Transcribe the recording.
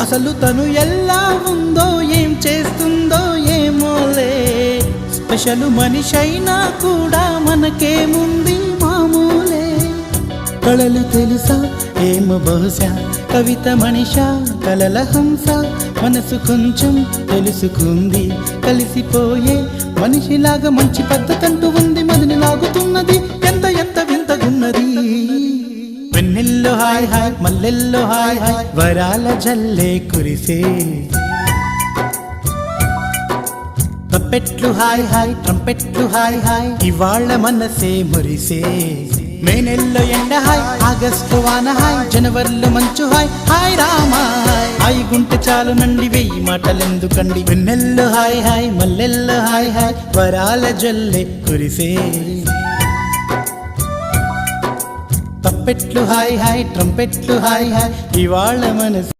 అసలు తను ఎలా ఉందో ఏం చేస్తుందో ఏమోలే. స్పెషల్ మనిషైనా కూడా మనకేముంది మామూలే. కళలు తెలుసా ఏమో బహుశా, కవిత మనిషా కలల హంస. మనసు కొంచెం తెలుసుకుంది, కలిసిపోయే మనిషిలాగా మంచి పద్ధతంటూ ఉంది. మదిని లాగుతున్నది ఎంత ఎంత వింతగున్నది. వెన్నెల్లో హాయ్ హాయ్, మల్లెల్లో హాయ్ హాయ్, వరాల జల్లే కురిసే. తప్పెట్లు హాయ్ హాయ్, ట్రంపెట్లు హాయ్ హాయ్, ఇవాళ్ళ మనసే మురిసే. మే నెలలో ఎండ హాయ్, ఆగస్టు వాన హాయ్, జనవరిలో మంచు హాయ్, హాయ్ రామా హాయ్ గుంటె చాలు నండి, వెయ్యి మాటలెందుకండి. వెన్నెల్లో హాయ్ హాయ్, మల్లెల్లో హాయ్ హాయ్, వరాల జల్లే కురిసే. తప్పెట్లు హాయ్ హాయ్, ట్రంపెట్లు హాయ్ హాయ్, ఇవాళ మనసు